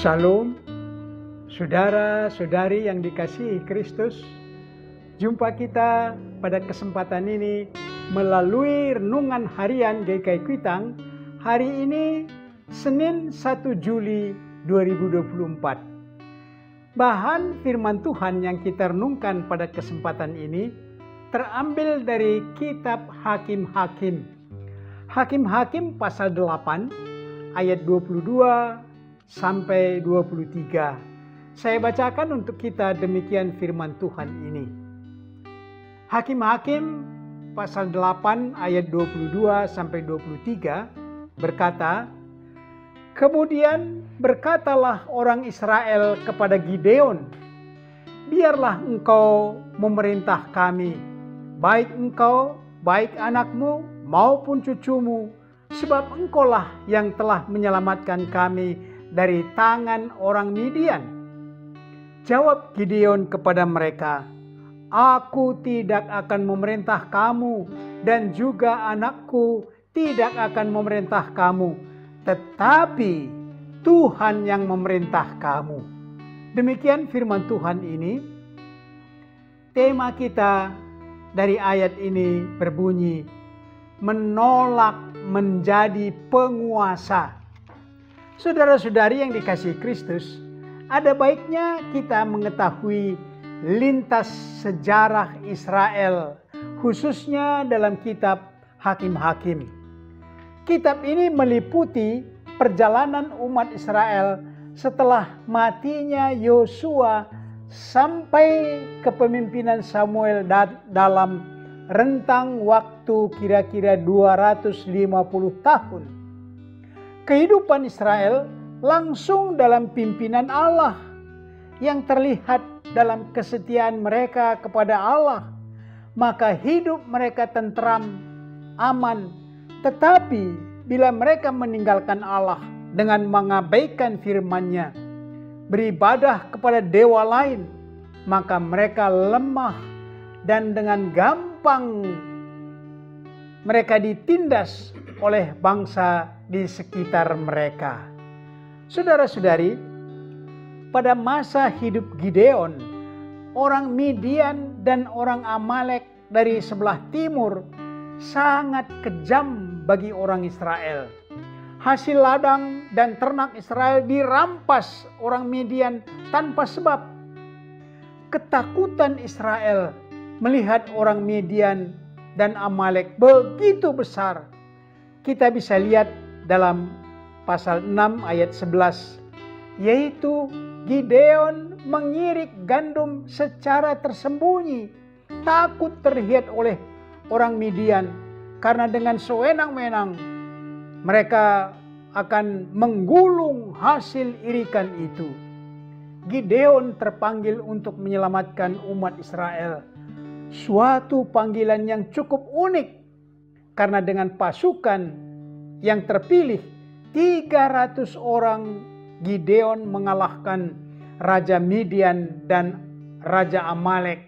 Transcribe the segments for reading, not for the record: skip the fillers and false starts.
Shalom, saudara-saudari yang dikasihi Kristus. Jumpa kita pada kesempatan ini melalui renungan harian GKI Kuitang. Hari ini Senin 1 Juli 2024. Bahan firman Tuhan yang kita renungkan pada kesempatan ini terambil dari kitab Hakim-Hakim. Hakim-Hakim pasal 8 ayat 22 sampai 23. Saya bacakan untuk kita demikian firman Tuhan ini. Hakim-Hakim pasal 8 ayat 22 sampai 23 berkata, "Kemudian berkatalah orang Israel kepada Gideon, biarlah engkau memerintah kami, baik engkau, baik anakmu maupun cucumu, sebab engkaulah yang telah menyelamatkan kami dari tangan orang Midian." Jawab Gideon kepada mereka, "Aku tidak akan memerintah kamu, dan juga anakku tidak akan memerintah kamu, tetapi Tuhan yang memerintah kamu." Demikian firman Tuhan ini. Tema kita dari ayat ini berbunyi, menolak menjadi penguasa. Saudara-saudari yang dikasihi Kristus, ada baiknya kita mengetahui lintas sejarah Israel, khususnya dalam kitab Hakim-Hakim. Kitab ini meliputi perjalanan umat Israel setelah matinya Yosua sampai kepemimpinan Samuel dalam rentang waktu kira-kira 250 tahun. Kehidupan Israel langsung dalam pimpinan Allah yang terlihat dalam kesetiaan mereka kepada Allah. Maka hidup mereka tentram, aman. Tetapi bila mereka meninggalkan Allah dengan mengabaikan firman-Nya, beribadah kepada dewa lain, maka mereka lemah dan dengan gampang mereka ditindas oleh bangsa di sekitar mereka. Saudara-saudari, pada masa hidup Gideon, orang Midian dan orang Amalek dari sebelah timur sangat kejam bagi orang Israel. Hasil ladang dan ternak Israel dirampas orang Midian tanpa sebab. Ketakutan Israel melihat orang Midian dan Amalek begitu besar. Kita bisa lihat dalam pasal 6 ayat 11, yaitu Gideon mengirik gandum secara tersembunyi, takut terlihat oleh orang Midian, karena dengan sewenang-wenang mereka akan menggulung hasil irikan itu. Gideon terpanggil untuk menyelamatkan umat Israel. Suatu panggilan yang cukup unik, karena dengan pasukan yang terpilih 300 orang, Gideon mengalahkan Raja Midian dan Raja Amalek.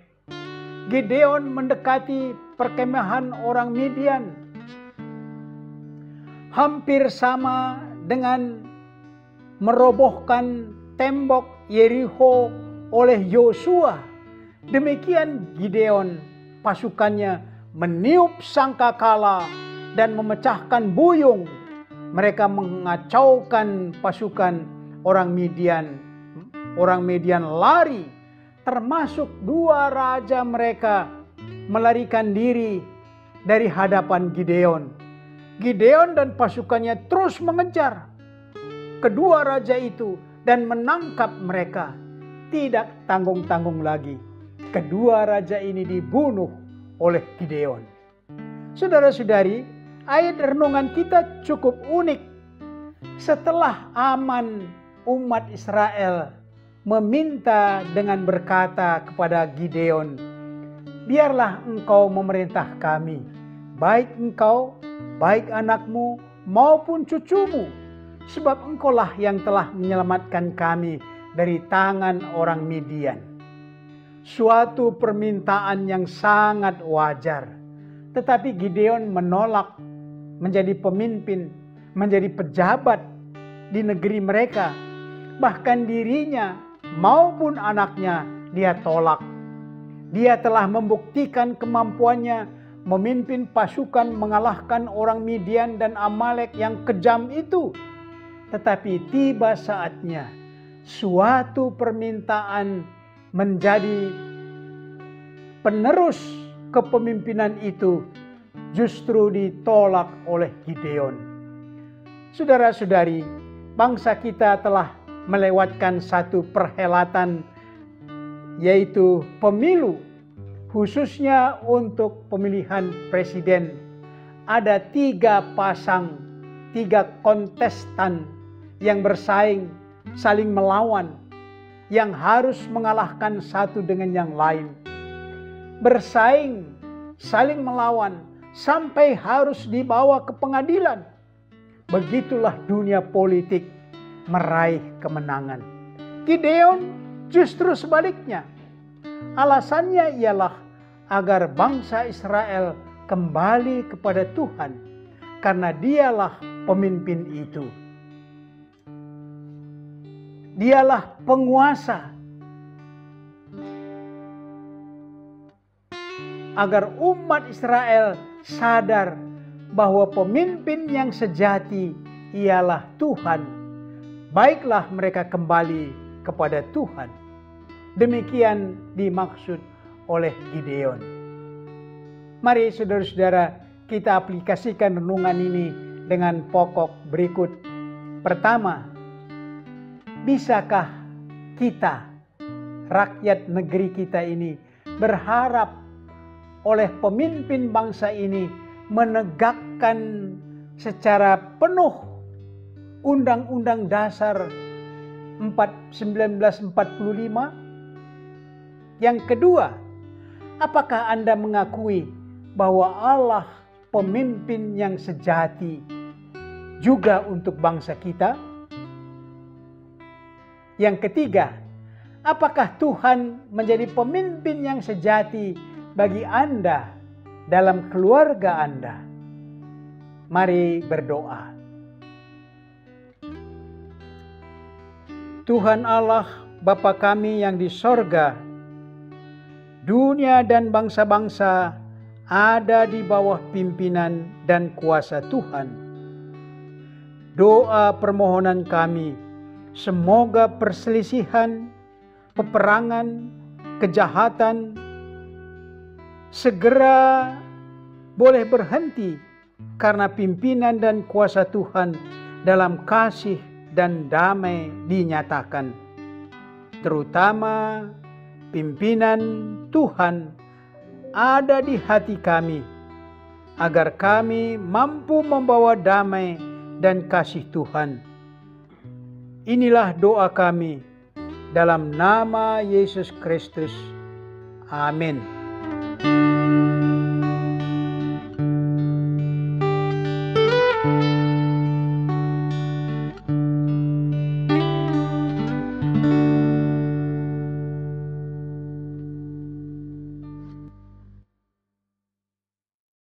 Gideon mendekati perkemahan orang Midian. Hampir sama dengan merobohkan tembok Yerikho oleh Yosua. Demikian Gideon, pasukannya meniup sangkakala dan memecahkan buyung. Mereka mengacaukan pasukan orang Midian. Orang Midian lari, termasuk 2 raja mereka melarikan diri dari hadapan Gideon. Gideon dan pasukannya terus mengejar kedua raja itu dan menangkap mereka. Tidak tanggung-tanggung lagi, kedua raja ini dibunuh oleh Gideon. Saudara-saudari, ayat renungan kita cukup unik. Setelah aman, umat Israel meminta dengan berkata kepada Gideon, "Biarlah engkau memerintah kami, baik engkau, baik anakmu maupun cucumu, sebab engkaulah yang telah menyelamatkan kami dari tangan orang Midian." Suatu permintaan yang sangat wajar. Tetapi Gideon menolak menjadi pemimpin, menjadi pejabat di negeri mereka. bahkan dirinya maupun anaknya dia tolak. Dia telah membuktikan kemampuannya memimpin pasukan mengalahkan orang Midian dan Amalek yang kejam itu. Tetapi tiba saatnya suatu permintaan menjadi penerus kepemimpinan itu justru ditolak oleh Gideon. Saudara-saudari, bangsa kita telah melewatkan satu perhelatan, yaitu pemilu, khususnya untuk pemilihan presiden. Ada 3 pasang, 3 kontestan yang bersaing, saling melawan, yang harus mengalahkan satu dengan yang lain. Bersaing, saling melawan, sampai harus dibawa ke pengadilan. Begitulah dunia politik meraih kemenangan. Gideon justru sebaliknya. Alasannya ialah agar bangsa Israel kembali kepada Tuhan, karena dialah pemimpin itu. Dialah penguasa. Agar umat Israel sadar bahwa pemimpin yang sejati ialah Tuhan. Baiklah mereka kembali kepada Tuhan. Demikian dimaksud oleh Gideon. Mari saudara-saudara, kita aplikasikan renungan ini dengan pokok berikut. Pertama, bisakah kita, rakyat negeri kita ini, berharap oleh pemimpin bangsa ini menegakkan secara penuh Undang-Undang Dasar 1945? Yang kedua, apakah Anda mengakui bahwa Allah pemimpin yang sejati juga untuk bangsa kita? Yang ketiga, apakah Tuhan menjadi pemimpin yang sejati bagi Anda dalam keluarga Anda? Mari berdoa. Tuhan Allah, Bapa kami yang di sorga, dunia dan bangsa-bangsa ada di bawah pimpinan dan kuasa Tuhan. Doa permohonan kami, semoga perselisihan, peperangan, kejahatan segera boleh berhenti karena pimpinan dan kuasa Tuhan dalam kasih dan damai dinyatakan. Terutama pimpinan Tuhan ada di hati kami, agar kami mampu membawa damai dan kasih Tuhan. Inilah doa kami dalam nama Yesus Kristus. Amin.